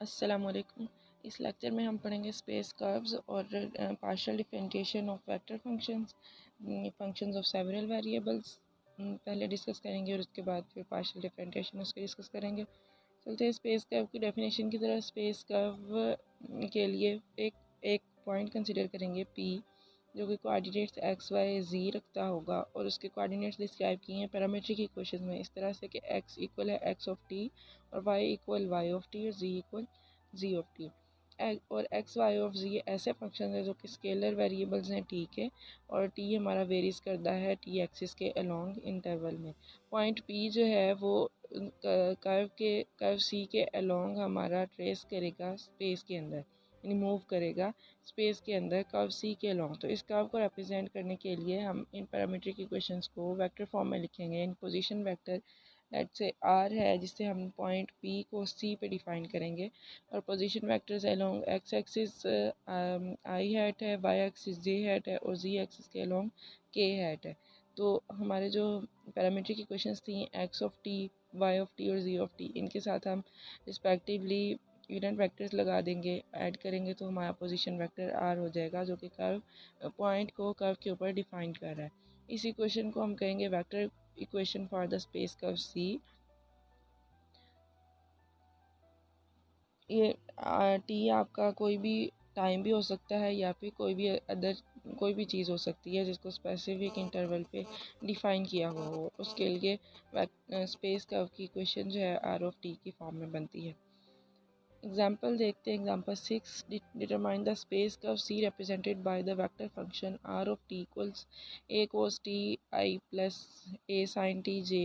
अस्सलामुअलैकुम। इस लेक्चर में हम पढ़ेंगे स्पेस कर्व्स और partial differentiation of vector functions, functions of several variables पहले डिस्कस करेंगे और उसके बाद फिर पार्शियल डिफरेंशिएशन उसके डिस्कस करेंगे। चलते हैं स्पेस कर्व की डेफिनेशन की तरह। स्पेस कर्व के लिए एक एक पॉइंट कंसिडर करेंगे पी, जो कि कोऑर्डिनेट्स एक्स वाई जी रखता होगा और उसके कोऑर्डिनेट्स डिस्क्राइब किए हैं पैरामीट्रिक इक्वेशन में इस तरह से कि एक्स इक्वल है एक्स ऑफ टी और y equal y of T और z equal z of T. और एक्स वाई ऑफ जी ऐसे फंक्शन है जो कि स्केलर वेरिएबल्स हैं टी के, और टी हमारा वेरीज करता है टी एक्सिस के अलोंग इंटरवल में। पॉइंट पी जो है वो कर्व सी के अलोंग हमारा ट्रेस करेगा स्पेस के अंदर, यानी मूव करेगा स्पेस के अंदर कर्व सी के अलोंग। तो इस कर्व को रिप्रेजेंट करने के लिए हम इन पैरामीट्रिक इक्वेशंस को वेक्टर फॉर्म में लिखेंगे। In position vector let's say r है जिससे हम पॉइंट पी को सी पे डिफाइन करेंगे, और position vectors along x axis i hat है, वाई एक्सिस जे हैट है और जी एक्सिस के अलोंग के हैट है। तो हमारे जो पैरामीट्रिक इक्वेशंस थी x of t, y of T और जी ऑफ टी, इनके साथ हम रिस्पेक्टिवली यूनिट वेक्टर्स लगा देंगे, ऐड करेंगे तो हमारा पोजीशन वेक्टर आर हो जाएगा, जो कि कर्व पॉइंट को कर्व के ऊपर डिफाइन कर रहा है। इस इक्वेशन को हम कहेंगे vector equation for the space curve C. ये टी आपका कोई भी टाइम भी हो सकता है या फिर कोई भी अदर कोई भी चीज़ हो सकती है जिसको स्पेसिफिक इंटरवल पे डिफाइन किया हुआ हो। उसके लिए स्पेस कर्व की इक्वेशन जो है आर ऑफ टी की फॉर्म में बनती है। एग्जाम्पल देखते हैं। Example 6, determine the space curve C represented by the vector function r of T equals a cos t I plus a sine t j.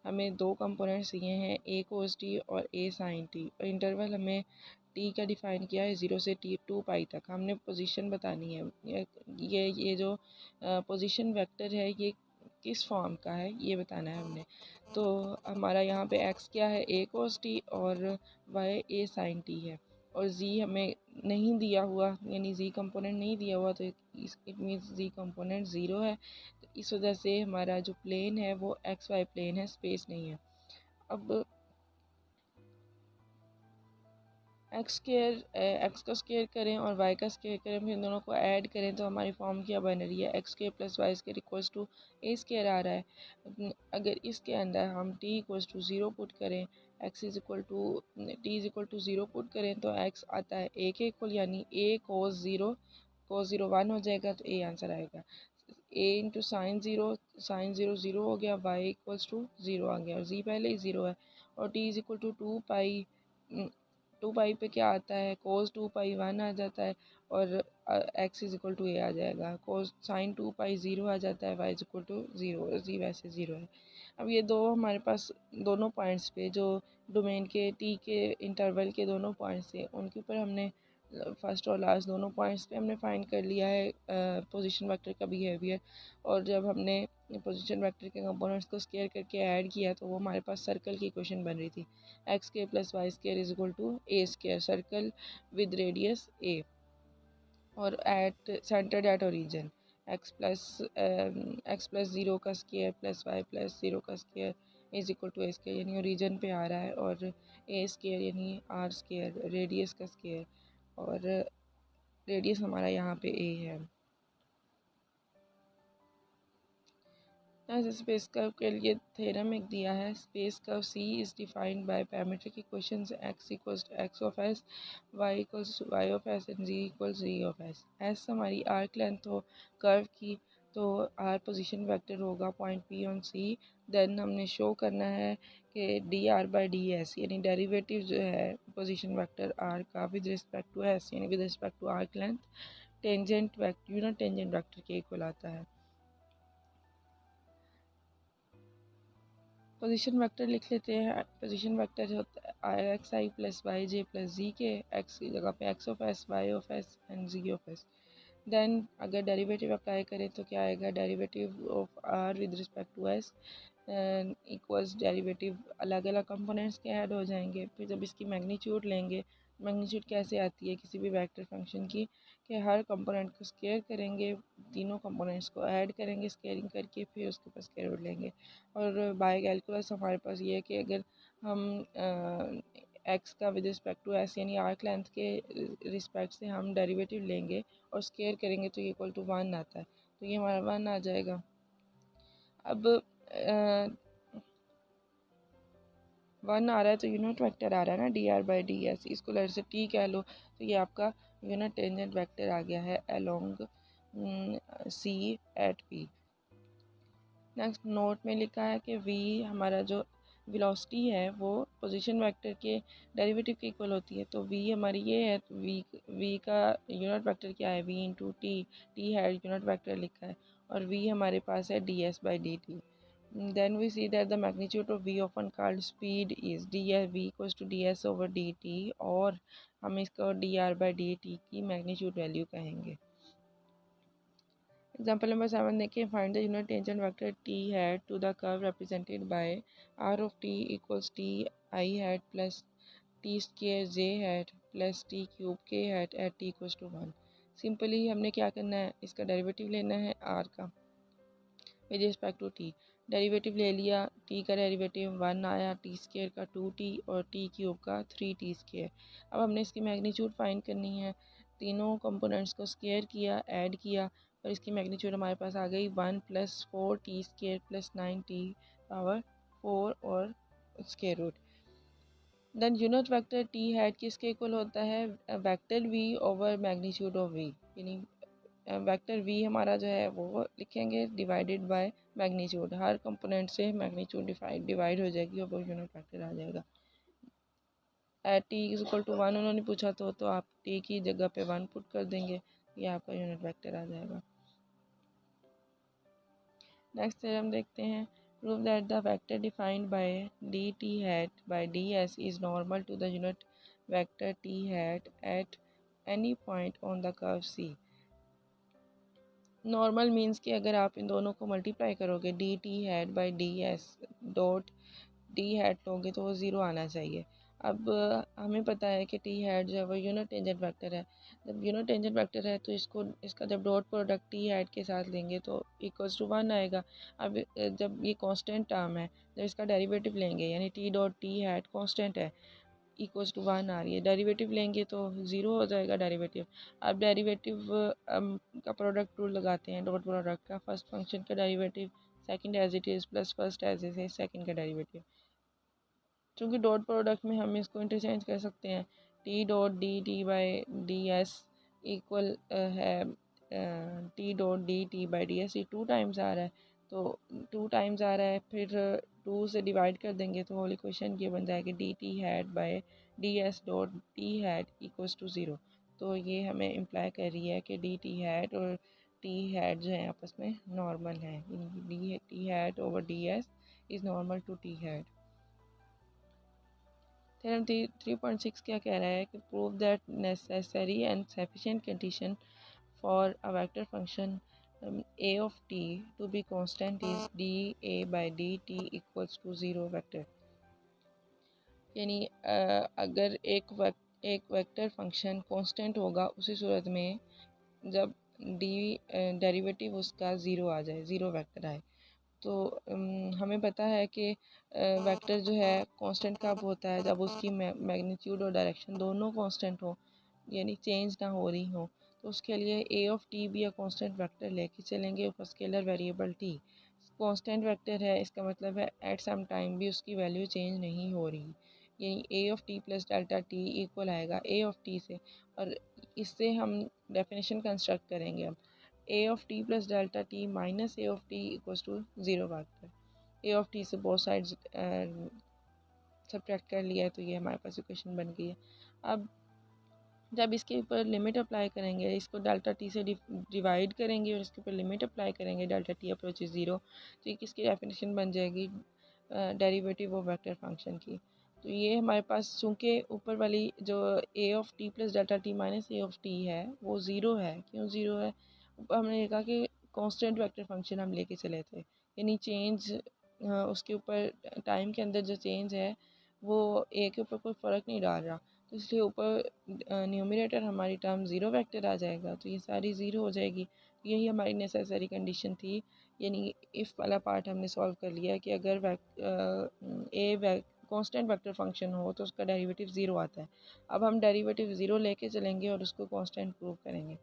हमें दो कंपोनेंट्स दिए हैं, ए कोस टी और ए साइन टी, और interval हमें t का define किया है 0 से टी 2 पाई तक। हमने पोजीशन बतानी है। ये जो पोजीशन वेक्टर है ये किस फॉर्म का है ये बताना है हमने। तो हमारा यहाँ पे x क्या है, a cos t, और y a sin t है, और z हमें नहीं दिया हुआ, यानी z कंपोनेंट नहीं दिया हुआ, तो it means z component zero है। तो इस वजह से हमारा जो प्लेन है वो एक्स वाई प्लेन है, स्पेस नहीं है। अब एक्स का स्केयर करें और वाई का स्केयर करें, फिर दोनों को ऐड करें तो हमारी फॉर्म क्या बन रही है, x square plus y square equals to a square आ रहा है। अगर इसके अंदर हम t equals to zero put करें, x is equal to t is equal to zero put करें तो एक्स आता है ए के इक्वल, यानी ए कोस ज़ीरो 1 हो जाएगा, तो ए आंसर आएगा। ए इंटू साइन ज़ीरो ज़ीरो हो गया, वाई इक्वल्स टू ज़ीरो आ गया, और जी पहले ही ज़ीरो है, और टी इज इक्वल टू 2 पाई, 2 पाई पे क्या आता है, कोस 2 पाई 1 आ जाता है, और x is equal to a आ जाएगा। कोस साइन 2 पाई 0 आ जाता है, y is equal to zero, z वैसे ज़ीरो है। अब ये दो हमारे पास दोनों पॉइंट्स पे जो डोमेन के टी के इंटरवल के दोनों पॉइंट्स थे, उनके ऊपर हमने फर्स्ट और लास्ट दोनों पॉइंट्स पे हमने फाइंड कर लिया है पोजीशन वेक्टर का बिहेवियर। और जब हमने पोजीशन वेक्टर के कंपोनेंट्स को स्केयर करके ऐड किया तो वो हमारे पास सर्कल की इक्वेशन बन रही थी, x square plus y square is equal to a square, circle with radius a और at centered at origin. X plus zero का square plus y plus zero का square is equal to a square, यानी origin पे आ रहा है, और a square यानी आर स्केयर रेडियस का स्केयर, और रेडियस हमारा यहाँ पे ए है। एज स्पेस कर्व के लिए थ्योरम एक दिया है, space curve C is defined by parametric equations x equals to x of s, y equals to Y of s and z equals to of of. S हमारी arc length हो curve की, तो r position vector होगा point P on C. Then हमने show करना है कि d r by D s, यानी डेरिवेटिव जो है पोजीशन वेक्टर आर का विद रिस्पेक्ट टू एस, यानी with respect to arc length, tangent vector unit tangent vector के इक्वल आता है। पोजीशन वेक्टर लिख लेते हैं। पोजीशन वेक्टर होता है i x i plus y j plus z k, x की जगह पे x of s, y of s and z of s. Then अगर डेरिवेटिव अप्लाई करें तो क्या आएगा, derivative of r with respect to s equals derivative, अलग अलग कंपोनेंट्स के ऐड हो जाएंगे। फिर जब इसकी मैग्नीट्यूड लेंगे, मैग्नीट्यूड कैसे आती है किसी भी वेक्टर फंक्शन की, कि हर कंपोनेंट को स्केयर करेंगे, तीनों कंपोनेंट्स को ऐड करेंगे स्केयरिंग करके, फिर उसके ऊपर स्केयर रूट लेंगे। और बाय कैलकुलस हमारे पास ये है कि अगर हम एक्स का विद रिस्पेक्ट टू एस यानी आर्क लेंथ के रिस्पेक्ट से हम डेरिवेटिव लेंगे और स्केयर करेंगे तो ये इक्वल टू 1 आता है, तो ये हमारा 1 आ जाएगा। अब 1 आ रहा है तो यूनिट वेक्टर आ रहा है ना, D r by D S, इसको लेटर से टी कह लो, तो ये आपका यूनिट टेंजेंट वेक्टर आ गया है अलोंग सी एट पी। नेक्स्ट नोट में लिखा है कि वी हमारा जो वेलोसिटी है वो पोजीशन वेक्टर के डेरिवेटिव के इक्वल होती है, तो वी हमारी ये है, तो वी का यूनिट वेक्टर क्या है, वी इंटू टी, टी है यूनिट वेक्टर लिखा है, और वी हमारे पास है D S by D T. Then we see that the magnitude of v often called speed is ds v equals to ds over dt, और हम इसको dr by dt की मैग्नीट्यूड वैल्यू कहेंगे। एग्जाम्पल नंबर 7 देखिए, find the unit tangent vector t hat to the curve represented by r of t equals t I hat plus t square j hat plus t cube k hat at t equals to 1। Simply हमने क्या करना है, इसका derivative लेना है r का with respect to t। Derivative ले लिया, t का डेरिवेटिव 1 आया, t स्क्वायर का 2t और t क्यूब का 3t स्क्वायर। अब हमने इसकी मैग्नीट्यूड फाइंड करनी है, तीनों कंपोनेंट्स को स्क्वायर किया, ऐड किया, और इसकी मैग्नीट्यूड हमारे पास आ गई 1 plus 4t square plus 9t power 4 और square root. Then unit vector t hat किसके इक्वल होता है, vector v over magnitude of v, यानी वेक्टर v हमारा जो है वो लिखेंगे डिवाइडेड बाय मैग्नीट्यूड, हर कंपोनेंट से मैग्नीट्यूड डिवाइड हो जाएगी और वो यूनिट वेक्टर आ जाएगा। At t is equal to 1 उन्होंने पूछा तो आप t की जगह पे 1 पुट कर देंगे, ये आपका यूनिट वेक्टर आ जाएगा। नेक्स्ट थ्योरम देखते हैं, prove that the vector defined by d t hat by d s is normal to the unit vector t hat at any point on the curve C. Normal means कि अगर आप इन दोनों को multiply करोगे, d t hat by D s dot d hat लोगे तो वो ज़ीरो आना चाहिए। अब हमें पता है कि टी हैट जो है वो यूनिट टेंजेंट वेक्टर है, जब यूनिट टेंजेंट वेक्टर है तो इसका जब डॉट प्रोडक्ट टी हैट के साथ लेंगे तो इक्वल्स टू 1 आएगा। अब जब ये कांस्टेंट टर्म है, जब इसका डेरिवेटिव लेंगे यानी T dot t hat constant है, इक्वल्स टू 1 आ रही है, डेरिवेटिव लेंगे तो ज़ीरो हो जाएगा डेरिवेटिव। अब डेरिवेटिव का प्रोडक्ट रूल लगाते हैं, डॉट प्रोडक्ट का, फर्स्ट फंक्शन का derivative second as it is plus first as it is second का डेरिवेटिव। चूँकि डॉट प्रोडक्ट में हम इसको इंटरचेंज कर सकते हैं, T dot D T by D S equal है T dot D T by D S, ये 2 टाइम्स आ रहा है, तो 2 टाइम्स आ रहा है, फिर 2 से डिवाइड कर देंगे तो होल इक्वेशन ये बन जाएगी d t hat by D s dot t hat equals to 0। तो ये हमें इम्प्लाई कर रही है कि डी टी हैट और टी हैट जो है आपस में नॉर्मल है, d t hat over d s is normal to t hat. Theorem 3.6 क्या कह रहा है कि prove that necessary and sufficient condition for a vector function a of t to be constant is dA by dt equals to 0 vector. यानी अगर एक vector function constant होगा उसी सूरत में जब डेरिवेटिव उसका ज़ीरो आ जाए, ज़ीरो वेक्टर आए। तो हमें पता है कि वेक्टर जो है कांस्टेंट कब होता है, जब उसकी मैग्नीट्यूड और डायरेक्शन दोनों कांस्टेंट हो, यानी चेंज ना हो रही हो। तो उसके लिए ए ऑफ टी भी या कांस्टेंट वेक्टर लेके चलेंगे, ऊपर scalar variable T constant vector है, इसका मतलब है एट सम टाइम भी उसकी वैल्यू चेंज नहीं हो रही, यानी A of T plus delta T equal आएगा ए ऑफ टी से। और इससे हम डेफिनेशन कंस्ट्रक्ट करेंगे, अब A of T plus delta T minus A of T equals to 0 vector. A of T से बोथ साइड्स सब्ट्रैक्ट कर लिया है तो ये हमारे पास इक्वेशन बन गई है। अब जब इसके ऊपर लिमिट अप्लाई करेंगे, इसको डेल्टा टी से डिवाइड करेंगे और इसके ऊपर लिमिट अप्लाई करेंगे डेल्टा टी अप्रोच 0, तो ये किसकी डेफिनेशन बन जाएगी, डेरिवेटिव ऑफ वेक्टर फंक्शन की। तो ये हमारे पास चूँकि ऊपर वाली जो A of T plus delta T minus A of T है वो ज़ीरो है। क्यों ज़ीरो है, हमने देखा कि कांस्टेंट वेक्टर फंक्शन हम लेके चले थे, यानी चेंज उसके ऊपर टाइम के अंदर जो चेंज है वो ए के ऊपर कोई फ़र्क नहीं डाल रहा, तो इसलिए ऊपर न्यूमरेटर हमारी टर्म ज़ीरो वेक्टर आ जाएगा, तो ये सारी ज़ीरो हो जाएगी। यही हमारी नेसेसरी कंडीशन थी, यानी इफ़ वाला पार्ट हमने सॉल्व कर लिया कि अगर कांस्टेंट वेक्टर फंक्शन हो तो उसका डेरिवेटिव ज़ीरो आता है। अब हम डेरिवेटिव ज़ीरो लेके चलेंगे और उसको कांस्टेंट प्रूव करेंगे।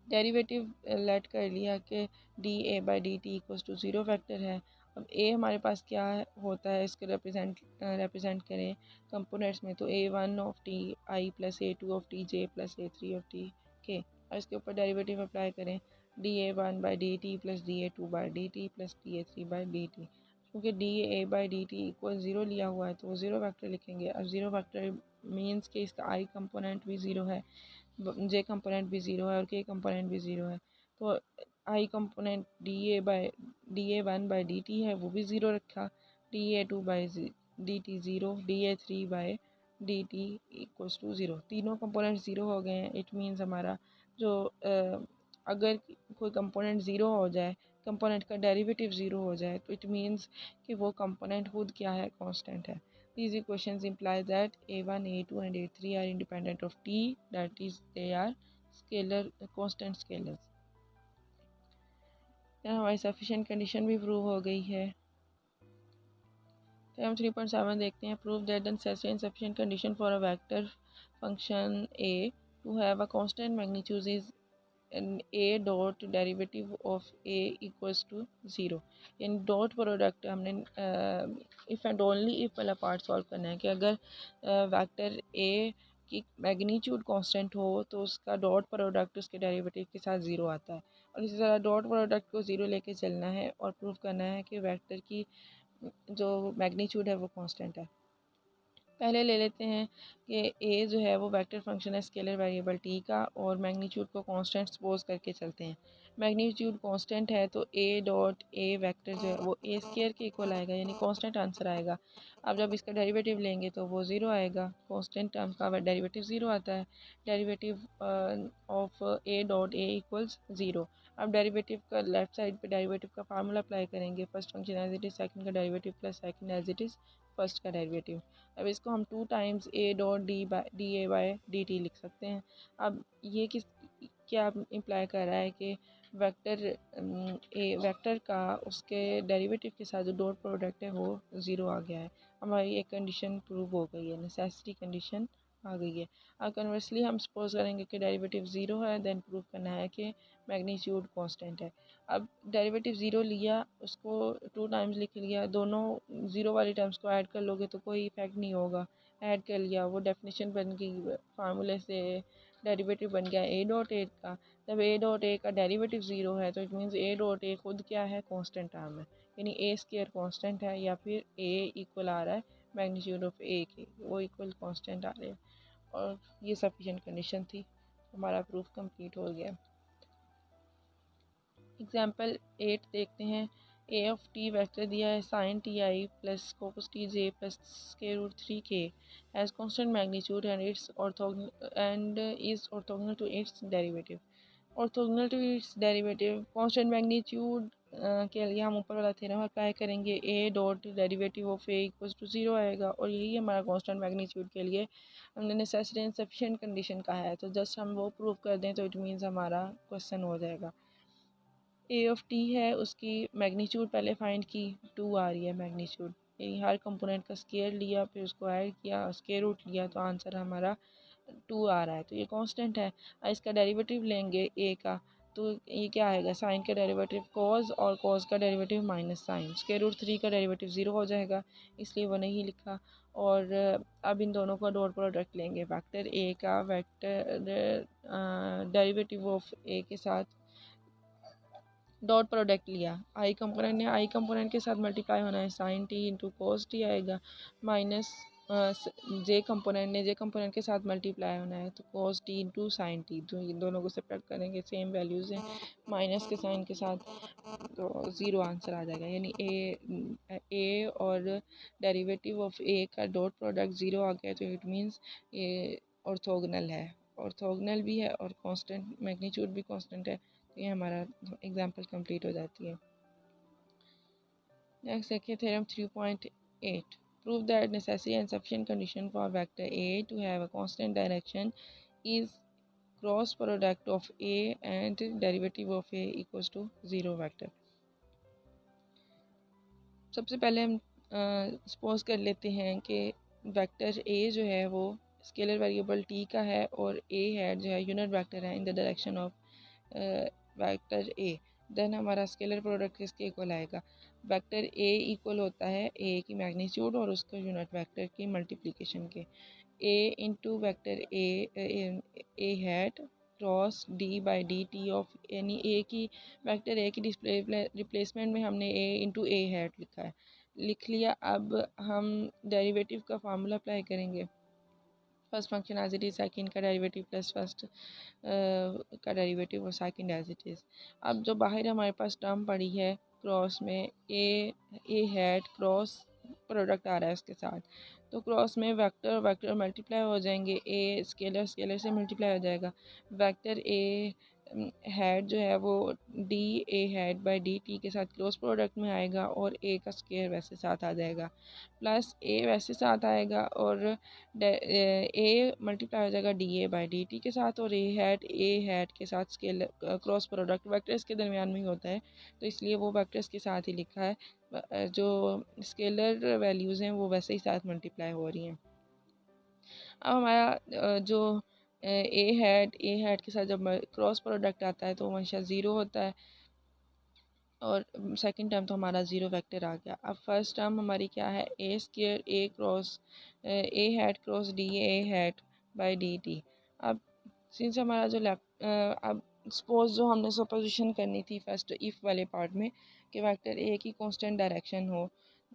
डेरिवेटिव लेट कर लिया कि d A by D T equals to zero vector है। अब ए हमारे पास क्या होता है, इसके रिप्रेजेंट करें कंपोनेंट्स में, तो A one of T I plus A two of T J plus A three of T के, और इसके ऊपर डेरिवेटिव अप्लाई करें D A one by D T plus D A two by D T plus D A three by D T. क्योंकि D A by D T equal zero लिया हुआ है तो वो ज़ीरो वेक्टर लिखेंगे। अब zero vector means कि इसका आई कंपोनेंट भी ज़ीरो है, जे कंपोनेंट भी ज़ीरो है और के कंपोनेंट भी ज़ीरो है। तो I component D A one by D T है वो भी ज़ीरो रखा, D A two by D T zero, D A three by D T equals to zero. तीनों कंपोनेंट ज़ीरो हो गए हैं। इट मीन्स हमारा जो अगर कोई कंपोनेंट ज़ीरो हो जाए, कंपोनेंट का डेरिवेटिव ज़ीरो हो जाए, तो इट मीन्स कि वो कंपोनेंट खुद क्या है, कांस्टेंट है। These equations imply that a1, a2 and a3 are independent of t, that is they are constant scalars। यहाँ हमारी सफिशिएंट कंडीशन भी प्रूव हो गई है। तो हम 3.7 देखते हैं। Prove that the necessary and sufficient condition for a vector function a to have a constant magnitude is a dot derivative of a equals to zero. यानी डॉट प्रोडक्ट हमने इफ़ एंड ओनली इफ़ वाला part solve करना है कि अगर vector a की magnitude constant हो तो उसका डॉट प्रोडक्ट उसके डेरिवेटिव के साथ ज़ीरो आता है। और इसी तरह डॉट प्रोडक्ट को ज़ीरो लेके चलना है और प्रूव करना है कि वेक्टर की जो मैग्नीट्यूड है वो कांस्टेंट है। पहले ले लेते हैं कि ए जो है वो वेक्टर फंक्शन है स्केलर वेरिएबल टी का, और मैग्नीट्यूड को कांस्टेंट सपोज करके चलते हैं। मैग्नीट्यूड कांस्टेंट है तो ए डॉट ए वेक्टर जो है वो ए स्केयर के इक्वल आएगा, यानी कांस्टेंट आंसर आएगा। अब जब इसका डेरिवेटिव लेंगे तो वो ज़ीरो आएगा, कांस्टेंट टर्म का डेरिवेटिव ज़ीरो आता है। Derivative of A dot A equals zero. अब डेरिवेटिव का लेफ्ट साइड पे डेरिवेटिव का फार्मूला अप्लाई करेंगे। First function as it is second का derivative plus second as it is first का डेरिवेटिव। अब इसको हम two times A dot D A by D T लिख सकते हैं। अब ये क्या इम्प्लाई कर रहा है कि वेक्टर का उसके डेरिवेटिव के साथ जो डॉट प्रोडक्ट है वो ज़ीरो आ गया है। हमारी एक कंडीशन प्रूव हो गई है, नेसेसिटी कंडीशन आ गई है। अब कन्वर्सली हम सपोज करेंगे कि डेरिवेटिव ज़ीरो है, देन प्रूव करना है कि मैग्नीट्यूड कांस्टेंट है। अब डेरिवेटिव ज़ीरो लिया, उसको टू टाइम्स लिख लिया, दोनों ज़ीरो वाली टर्म्स को ऐड कर लोगे तो कोई इफेक्ट नहीं होगा। ऐड कर लिया, वो डेफिनेशन बन गई, फार्मूले से डेरिवेटिव बन गया ए डॉट ए का। जब ए डॉट ए का डेरिवेटिव ज़ीरो है तो इट मीन्स ए डॉट ए खुद क्या है, कांस्टेंट टर्म है, यानी ए स्क्वायर कांस्टेंट है, या फिर ए इक्वल आ रहा है मैग्नीट्यूड ऑफ ए के, वो इक्वल कांस्टेंट आ रहे हैं। और ये सफिशिएंट कंडीशन थी, हमारा प्रूफ कंप्लीट हो गया। एग्जाम्पल 8 देखते हैं। ए ऑफ टी वेक्टर दिया है sine T I plus cos T J plus square root 3k has constant magnitude and is orthogonal to its derivative. Orthogonal to its derivative constant magnitude के लिए हम ऊपर वाला थ्योरम अप्लाई करेंगे। A dot derivative of A equals to zero आएगा, और यही हमारा कांस्टेंट मैग्नीट्यूड के लिए हमने नेसेसरी एंड सफिशिएंट कंडीशन कहा है। तो जस्ट हम वो प्रूव कर दें तो इट मीन्स हमारा क्वेश्चन हो जाएगा। ए ऑफ टी है, उसकी मैग्नीट्यूड पहले फाइंड की, टू आ रही है मैग्नीट्यूड, यानी हर कंपोनेंट का स्केयर लिया, फिर उसको ऐड किया, स्केयर रूट लिया, तो आंसर हमारा टू आ रहा है, तो ये कांस्टेंट है। इसका डेरिवेटिव लेंगे ए का, तो ये क्या आएगा, साइन का डेरिवेटिव कॉज और कॉज का derivative minus sine, square root 3 का डेरिवेटिव ज़ीरो हो जाएगा, इसलिए वो नहीं लिखा। और अब इन दोनों का डॉट प्रोडक्ट लेंगे, वेक्टर ए का वेक्टर डेरिवेटिव ऑफ ए के साथ डॉट प्रोडक्ट लिया, आई कंपोनेंट ने आई कंपोनेंट के साथ मल्टीप्लाई होना है, sine T into cos T आएगा, माइनस जे कंपोनेंट ने जे कंपोनेंट के साथ मल्टीप्लाई होना है, तो cos T into sine T, तो इन दोनों को सब्ट्रैक्ट करेंगे, सेम वैल्यूज़ हैं, माइनस के साइन के साथ, तो ज़ीरो आंसर आ जाएगा। यानी ए और डेरिवेटिव ऑफ ए का डॉट प्रोडक्ट ज़ीरो आ गया, तो इट मीन्स ये ऑर्थोगोनल है, ऑर्थोगोनल भी है और कांस्टेंट मैग्नीट्यूड भी कांस्टेंट है। ये हमारा एग्जाम्पल कंप्लीट हो जाती है। नेक्स्ट देखिए theorem 3.8। Prove that necessary and sufficient condition for vector A to have a constant direction is cross product of A and derivative of A equals to zero vector. सबसे पहले हम suppose कर लेते हैं कि वेक्टर ए जो है वो स्केलर वेरिएबल टी का है और ए है जो है यूनिट वेक्टर है in the direction of vector A, then हमारा स्केलर प्रोडक्ट किसके इक्वल आएगा, वेक्टर ए इक्वल होता है ए की मैग्नीट्यूड और उसका यूनिट वेक्टर की मल्टीप्लिकेशन के, A into vector A hat cross D by D T of, यानी ए की वेक्टर ए की रिप्लेसमेंट में हमने ए इंटू ए हैट लिखा है, लिख लिया। अब हम डेरिवेटिव का फार्मूला अप्लाई करेंगे, first function as it is, second का डेरिवेटिव प्लस फर्स्ट का डेरिवेटिव और सेकंड एज इट इज़। अब जो बाहर हमारे पास टर्म पड़ी है क्रॉस में ए हैट क्रॉस प्रोडक्ट आ रहा है उसके साथ, तो क्रॉस में वेक्टर वेक्टर मल्टीप्लाई हो जाएंगे, ए स्केलर स्केलर से मल्टीप्लाई हो जाएगा, वेक्टर ए हैड जो है वो D A had by D T के साथ क्रॉस प्रोडक्ट में आएगा और ए का स्केयर वैसे साथ आ जाएगा, प्लस ए वैसे साथ आएगा और ए मल्टीप्लाई हो जाएगा D A by D T के साथ, और ए हैट के साथ स्केल क्रॉस प्रोडक्ट वेक्टर्स के दरमियान में ही होता है तो इसलिए वो वेक्टर्स के साथ ही लिखा है, जो स्केलर वैल्यूज़ हैं वो वैसे ही साथ मल्टीप्लाई हो रही हैं। अब हमारा जो ए हैट के साथ जब क्रॉस प्रोडक्ट आता है तो हमेशा ज़ीरो होता है और सेकंड टर्म तो हमारा ज़ीरो वेक्टर आ गया। अब फर्स्ट टर्म हमारी क्या है, A square A cross A hat cross D A hat by D T. अब सिंस हमारा जो अब सपोज जो हमने सपोजिशन करनी थी फर्स्ट इफ़ वाले पार्ट में कि वेक्टर ए की कांस्टेंट डायरेक्शन हो,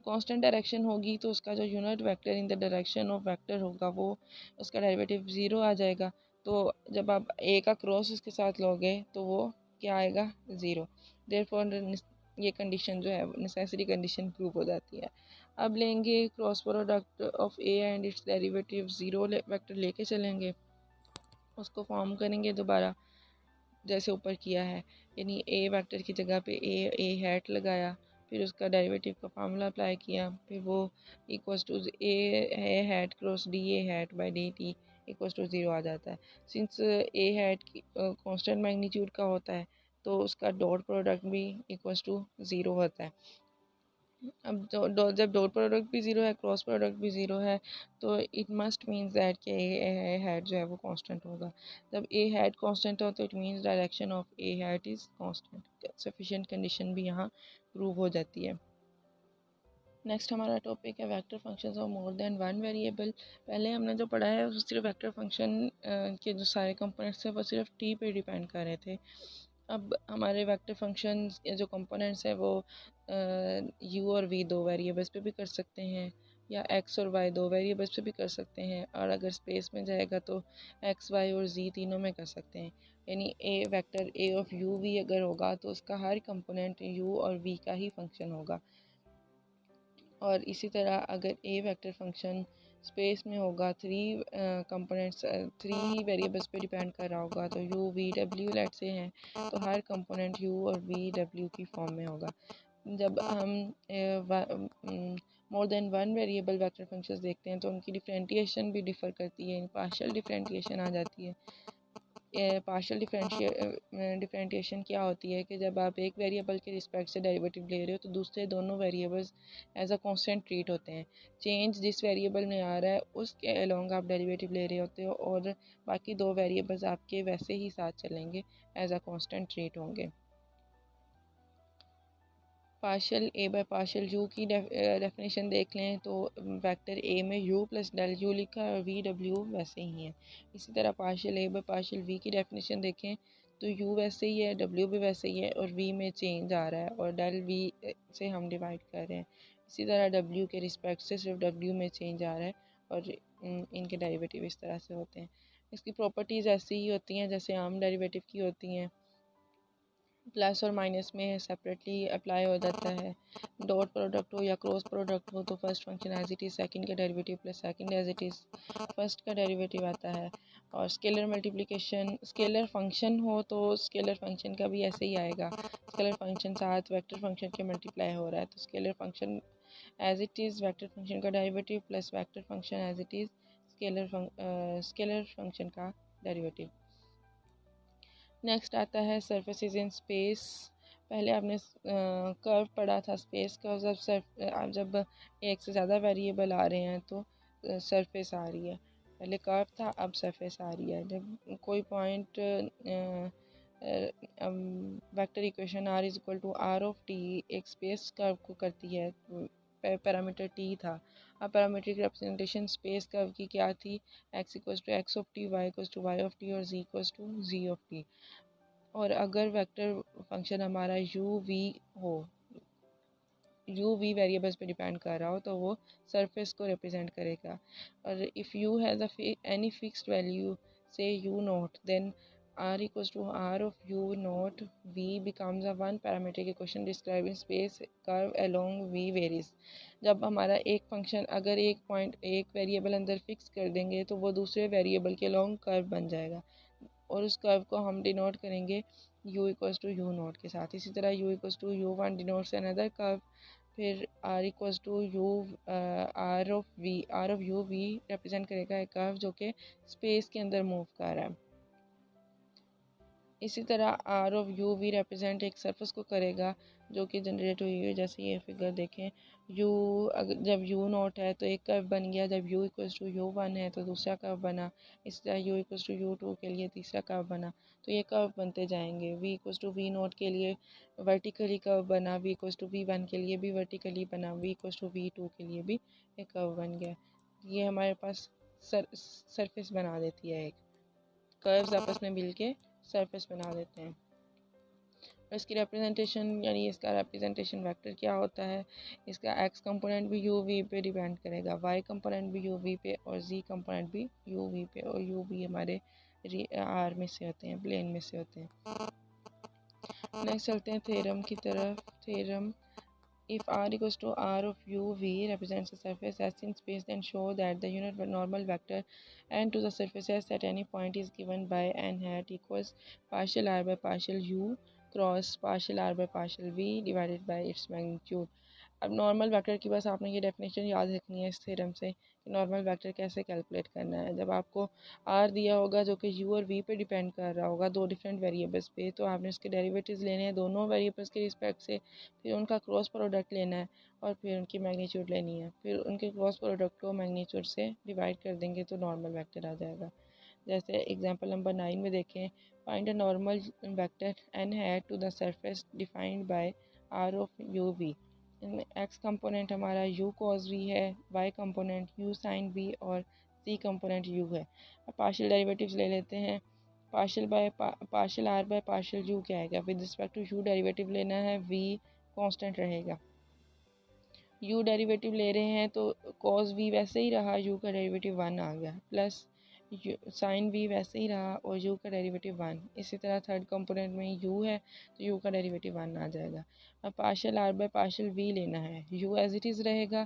कांस्टेंट डायरेक्शन होगी तो उसका जो unit vector in the direction of vector होगा वो उसका डेरिवेटिव ज़ीरो आ जाएगा। तो जब आप ए का क्रॉस उसके साथ लोगे तो वो क्या आएगा, ज़ीरो। देयरफॉर ये कंडीशन जो है नेसेसरी कंडीशन प्रूव हो जाती है। अब लेंगे cross product of A and it's derivative zero vector लेके चलेंगे, उसको फॉर्म करेंगे दोबारा जैसे ऊपर किया है, यानी ए वेक्टर की जगह पे ए हैट लगाया, फिर उसका डेरिवेटिव का फार्मूला अप्लाई किया, फिर वो equals to A hat cross D A hat by D T equals to zero आ जाता है। सिंस ए हैट की कांस्टेंट मैग्नीट्यूड का होता है तो उसका डॉट प्रोडक्ट भी इक्वल्स टू ज़ीरो होता है। अब जब डॉट प्रोडक्ट भी ज़ीरो है क्रॉस प्रोडक्ट भी ज़ीरो है तो इट मस्ट मीन्स दैट कि ए हैट जो है वो कांस्टेंट होगा। जब ए हैट कांस्टेंट हो तो it means direction of A hat is constant. Sufficient condition भी यहाँ प्रूव हो जाती है। नेक्स्ट हमारा टॉपिक है vector functions of more than one variable. पहले हमने जो पढ़ा है वो सिर्फ वेक्टर फंक्शन के जो सारे कंपोनेंट्स थे वो सिर्फ टी पे डिपेंड कर रहे थे। अब हमारे वेक्टर फंक्शन जो कंपोनेंट्स हैं वो यू और वी दो वेरिएबल्स पे भी कर सकते हैं या एक्स और वाई दो वेरिएबल्स पे भी कर सकते हैं, और अगर स्पेस में जाएगा तो एक्स वाई और जी तीनों में कर सकते हैं। यानी A vector A of U V अगर होगा तो उसका हर कंपोनेंट यू और वी का ही फंक्शन होगा, और इसी तरह अगर ए वेक्टर फंक्शन स्पेस में होगा थ्री कंपोनेंट्स थ्री वेरिएबल्स पे डिपेंड कर रहा होगा तो यू वी डब्ल्यू लेट से हैं तो हर कंपोनेंट यू और वी डब्ल्यू की फॉर्म में होगा। जब हम more than one variable vector functions देखते हैं तो उनकी डिफरेंटिएशन भी डिफ़र करती है, पार्शियल डिफरेंटिएशन आ जाती है। पार्शियल डिफरेंटिएशन क्या होती है कि जब आप एक वेरिएबल के रिस्पेक्ट से डेरिवेटिव ले रहे हो तो दूसरे दोनों variables as a constant treat होते हैं। चेंज जिस वेरिएबल में आ रहा है उसके अलोंग आप डेरिवेटिव ले रहे होते हो और बाकी दो वेरिएबल्स आपके वैसे ही साथ चलेंगे, एज अ कांस्टेंट ट्रीट होंगे। Partial A by partial you की डेफिनेशन देख लें तो वेक्टर ए में यू प्लस डेल यू लिखा है और वी डब्ल्यू वैसे ही है। इसी तरह partial A by partial V की डेफिनेशन देखें तो यू वैसे ही है, डब्ल्यू भी वैसे ही है और वी में चेंज आ रहा है और डेल वी से हम डिवाइड कर रहे हैं। इसी तरह डब्ल्यू के रिस्पेक्ट से सिर्फ डब्ल्यू में चेंज आ रहा है और इनके डेरिवेटिव इस तरह से होते हैं। इसकी प्रॉपर्टीज़ ऐसी ही होती हैं जैसे आम डेरिवेटिव की होती हैं, प्लस और माइनस में सेपरेटली अप्लाई हो जाता है। डॉट प्रोडक्ट हो या क्रॉस प्रोडक्ट हो तो first function as it is, second का derivative plus second as it is, first का डेरिवेटिव आता है। और स्केलर मल्टीप्लिकेशन स्केलर फंक्शन हो तो स्केलर फंक्शन का भी ऐसे ही आएगा। स्केलर फंक्शन साथ वेक्टर फंक्शन के मल्टीप्लाई हो रहा है तो scalar function as it is vector function का derivative plus vector function as it is scalar function का डेरिवेटिव। नेक्स्ट आता है सर्फेसिस इन स्पेस। पहले आपने कर्व पढ़ा था स्पेस कर्व, जब एक से ज़्यादा वेरिएबल आ रहे हैं तो सरफेस आ रही है। पहले कर्व था, अब सरफेस आ रही है। जब कोई point vector equation r is equal to R of T एक स्पेस कर्व को करती है, पैरामीटर टी था। अब पैरामीट्रिक रिप्रेजेंटेशन स्पेस कर्व की क्या थी, x equals to x of T, y equals to Y of T और z equals to z of T. और अगर वेक्टर फंक्शन हमारा u v हो, u v वेरिएबल्स पे डिपेंड कर रहा हो, तो वो सरफेस को रिप्रेजेंट करेगा। और if u has any fixed value से u naught, then r equals to r of u naught v becomes a one parametric equation describing space curve along v varies। जब हमारा एक फंक्शन अगर एक point एक variable अंदर fix कर देंगे तो वो दूसरे वेरिएबल के लॉन्ग कर्व बन जाएगा, और उस कर्व को हम डिनोट करेंगे u equals to U naught के साथ। इसी तरह u equals to U one denotes another curve. फिर r equals to U R of U V represent करेगा एक कर्व जो कि स्पेस के अंदर मूव कर रहा है। इसी तरह R of U V represent एक सरफेस को करेगा जो कि जनरेट हुई है। जैसे ये फिगर देखें, यू जब यू नॉट है तो एक कर्व बन गया, जब U equals to U one है तो दूसरा कर्व बना, इसी तरह U equals to U two के लिए तीसरा कर्व बना। तो ये कर्व बनते जाएंगे। V equals to V naught के लिए वर्टिकली कर्व बना, V equals to V one के लिए भी वर्टिकली बना, V equals to V two के लिए भी एक कर्व बन गया। ये हमारे पास सरफेस बना देती है, एक कर्व्स आपस में मिल के सरफेस बना देते हैं। और इसकी रिप्रेजेंटेशन यानी इसका रिप्रेजेंटेशन वेक्टर क्या होता है, इसका एक्स कंपोनेंट भी यू वी पे डिपेंड करेगा, वाई कंपोनेंट भी यू वी पे और जी कंपोनेंट भी यू वी पे, और यू वी हमारे आर में से होते हैं, प्लेन में से होते हैं। नेक्स्ट चलते हैं थ्योरम की तरफ। Theorem, if r equals to r of u v represents a surface s in space, then show that the unit normal vector n to the surface s at any point is given by n hat equals partial r by partial u cross partial r by partial v divided by its magnitude। अब normal vector की बस आपने ये definition याद रखनी है इस theorem से कि नॉर्मल वेक्टर कैसे कैलकुलेट करना है। जब आपको आर दिया होगा जो कि यू और वी पे डिपेंड कर रहा होगा, दो डिफरेंट वेरिएबल्स पे, तो आपने उसके डेरिवेटिव्स लेने हैं दोनों वेरिएबल्स के रिस्पेक्ट से, फिर उनका क्रॉस प्रोडक्ट लेना है और फिर उनकी मैग्नीट्यूड लेनी है, फिर उनके क्रॉस प्रोडक्ट को मैग्नीट्यूड से डिवाइड कर देंगे तो नॉर्मल वेक्टर आ जाएगा। जैसे एग्जांपल नंबर 9 में देखें, find a normal vector n hat to the surface defined by r of U V. X component हमारा u cos v है, y component u sin v और z कंपोनेंट u है। अब पार्शियल डेरिवेटिव्स ले लेते हैं। Partial r by partial u क्या आएगा, with respect to u derivative लेना है, v कांस्टेंट रहेगा। u डेरिवेटिव ले रहे हैं तो cos v वैसे ही रहा, u का डेरिवेटिव 1 आ गया, प्लस साइन v वैसे ही रहा और u का डेरिवेटिव 1। इसी तरह थर्ड कंपोनेंट में u है तो u का डेरिवेटिव 1 आ जाएगा। अब partial r by partial v लेना है, u एज इट इज़ रहेगा,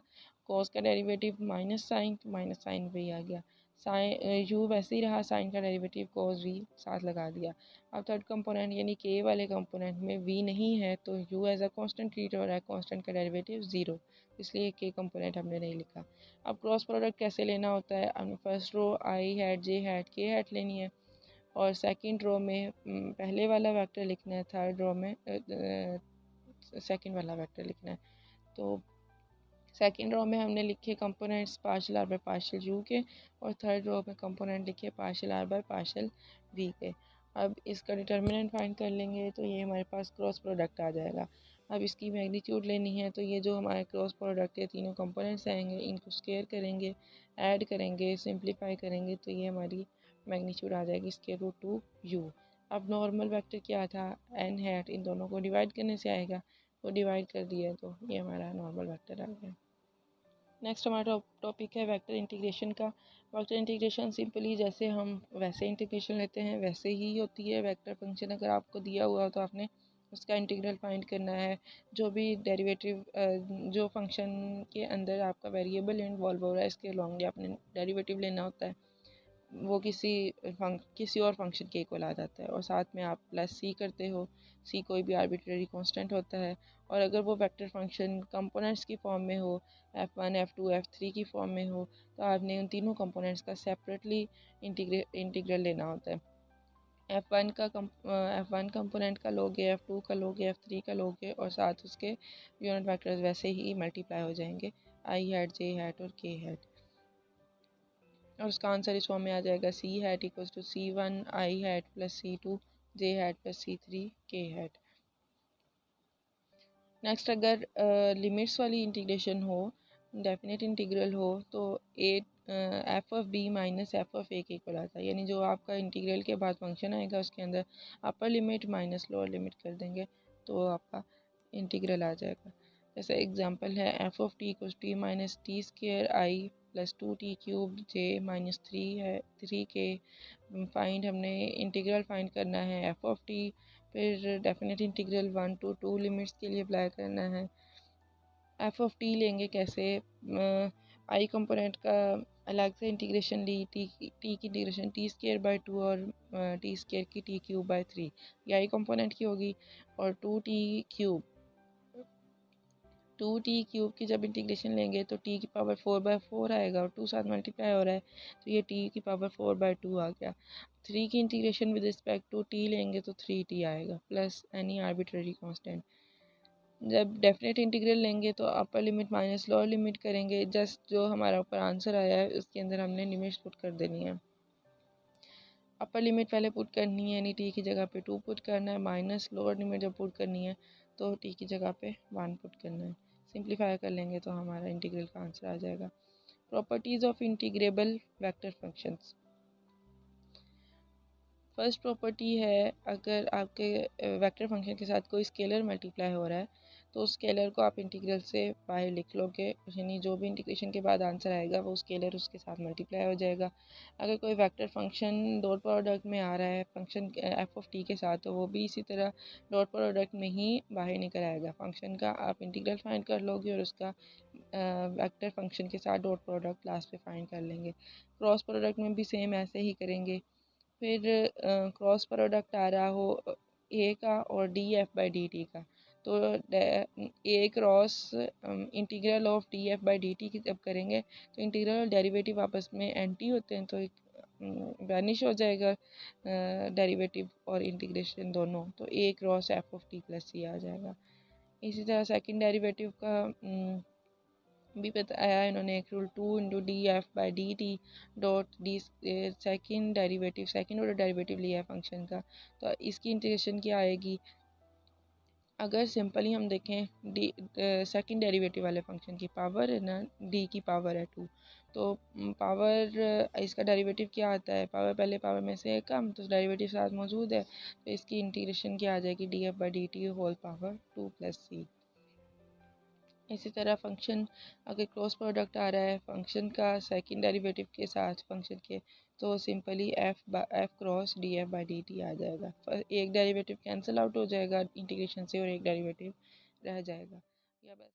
cos का डेरिवेटिव माइनस साइन तो माइनस साइन v आ गया, साइन u वैसे ही रहा, साइन का डेरिवेटिव cos v साथ लगा दिया। अब थर्ड कंपोनेंट यानी k वाले कंपोनेंट में v नहीं है तो u as a constant treat हो रहा है, कांस्टेंट का डेरिवेटिव 0, इसलिए k कंपोनेंट हमने नहीं लिखा। अब क्रॉस प्रोडक्ट कैसे लेना होता है, हमने फर्स्ट रो आई हैट जे हैट के हैट लेनी है और सेकंड रो में पहले वाला वेक्टर लिखना है, थर्ड रो में सेकंड वाला वेक्टर लिखना है। तो सेकंड रो में हमने लिखे components partial R by partial U के और थर्ड रो में कंपोनेंट लिखे partial R by partial V के। अब इसका डिटर्मिनेंट फाइंड कर लेंगे तो ये हमारे पास क्रॉस प्रोडक्ट आ जाएगा। अब इसकी मैग्नीट्यूड लेनी है तो ये जो हमारे क्रॉस प्रोडक्ट है तीनों कंपोनेंट्स आएंगे, इनको स्क्वायर करेंगे, ऐड करेंगे, सिंप्लीफाई करेंगे तो ये हमारी मैग्नीट्यूड आ जाएगी स्क्वायर रूट टू यू। अब नॉर्मल वेक्टर क्या था, एन हैट, इन दोनों को डिवाइड करने से आएगा, तो डिवाइड कर दिया तो ये हमारा नॉर्मल वेक्टर आ गया। नेक्स्ट हमारा टॉपिक है वेक्टर इंटीग्रेशन का। वेक्टर इंटीग्रेशन सिंपली जैसे हम वैसे इंटीग्रेशन लेते हैं वैसे ही होती है। वेक्टर फंक्शन अगर आपको दिया हुआ तो आपने उसका इंटीग्रल फाइंड करना है। जो भी डेरिवेटिव जो फंक्शन के अंदर आपका वेरिएबल इन्वॉल्व हो रहा है इसके लॉन्गली आपने डेरिवेटिव लेना होता है, वो किसी और फंक्शन के इक्वल आ जाता है और साथ में आप प्लस सी करते हो। सी कोई भी आर्बिट्रेरी कांस्टेंट होता है और अगर वो वेक्टर फंक्शन कंपोनेंट्स की फॉर्म में हो, f1 f2 f3 की फॉर्म में हो, तो आपने उन तीनों कंपोनेंट्स का सेपरेटली इंटीग्रल लेना होता है। F1 कंपोनेंट का लोगे, F2 का लोगे, F3 का लोगे और साथ उसके यूनिट वेक्टर्स वैसे ही मल्टीप्लाई हो जाएंगे, आई हैट, जे हैट और के हैट। और उसका आंसर इस फॉर्म में आ जाएगा C hat equals to C1 I hat plus C2 J hat plus C3 K hat. Next, अगर लिमिट्स वाली इंटीग्रेशन हो, डेफिनेट इंटीग्रल हो, तो F of B minus F of A के इक्वल आता है। यानी जो आपका इंटीग्रल के बाद फंक्शन आएगा उसके अंदर अपर लिमिट माइनस लोअर लिमिट कर देंगे तो आपका इंटीग्रल आ जाएगा। जैसे एग्जांपल है F of T equals T minus T square I plus 2t cube J minus 3 है 3 के। फाइंड, हमने इंटीग्रल फाइंड करना है एफ ऑफ टी, फिर डेफिनेट इंटीग्रल 1 to 2 लिमिट्स के लिए अप्लाई करना है। एफ ऑफ टी लेंगे कैसे, आई कंपोनेंट का अलग से इंटीग्रेशन ली, टी की इंटीग्रेशन टी स्केयर बाई 2 और टी स्केयर की टी क्यूब बाई 3 ये आई कंपोनेंट की होगी। और 2t क्यूब की जब इंटीग्रेशन लेंगे तो t की पावर 4/4 आएगा और 2 साथ मल्टीप्लाई हो रहा है तो ये t की पावर 4/2 आ गया। 3 की integration with respect to t लेंगे तो 3t आएगा प्लस एनी आर्बिट्रेरी कांस्टेंट। जब डेफिनेट इंटीग्रल लेंगे तो upper limit minus lower limit करेंगे, जस्ट जो हमारा ऊपर आंसर आया है उसके अंदर हमने लिमिट्स पुट कर देनी है। अपर लिमिट पहले पुट करनी है, यानी टी की जगह पे 2 पुट करना है, माइनस लोअर लिमिट जब पुट करनी है तो टी की जगह पे 1 पुट करना है। सिंप्लीफाई कर लेंगे तो हमारा इंटीग्रल का आंसर आ जाएगा। Properties of integrable vector functions. First property है, अगर आपके वेक्टर फंक्शन के साथ कोई स्केलर मल्टीप्लाई हो रहा है तो उस स्केलर को आप इंटीग्रल से बाहर लिख लोगे, यानी जो भी इंटीग्रेशन के बाद आंसर आएगा वो स्केलर उसके साथ मल्टीप्लाई हो जाएगा। अगर कोई वेक्टर फंक्शन डॉट प्रोडक्ट में आ रहा है फंक्शन एफ ऑफ टी के साथ तो वो भी इसी तरह डॉट प्रोडक्ट में ही बाहर निकल आएगा फंक्शन का। आप इंटीग्रल फाइंड कर लोगे और उसका वेक्टर फंक्शन के साथ डॉट प्रोडक्ट लास्ट पे फाइंड कर लेंगे। क्रॉस प्रोडक्ट में भी सेम ऐसे ही करेंगे। फिर क्रॉस प्रोडक्ट आ रहा हो ए का और D F by D T का, तो A cross integral of D F by D T की जब करेंगे तो इंटीग्रल और डेरिवेटिव आपस में एंटी होते हैं तो एक वैनिश हो जाएगा डेरिवेटिव और इंटीग्रेशन दोनों, तो A cross F of T plus C आ जाएगा। इसी तरह सेकंड डेरिवेटिव का भी बताया है इन्होंने, एक rule 2 into D F by D T dot D second order derivative लिया है फंक्शन का, तो इसकी इंटीग्रेशन क्या आएगी। अगर सिंपली हम देखें डी सेकेंड डेरिवेटिव वाले फंक्शन की पावर है ना, डी की पावर है 2, तो पावर इसका डेरिवेटिव क्या आता है, पावर पहले पावर में से कम तो डेरिवेटिव साथ मौजूद है तो इसकी इंटीग्रेशन क्या आ जाएगी, D F by D T whole power 2 plus C. इसी तरह फंक्शन अगर क्रॉस प्रोडक्ट आ रहा है फंक्शन का सेकंड डेरिवेटिव के साथ फंक्शन के, तो simply F cross D F by D T आ जाएगा। एक डेरिवेटिव कैंसिल आउट हो जाएगा इंटीग्रेशन से और एक डेरिवेटिव रह जाएगा। या बस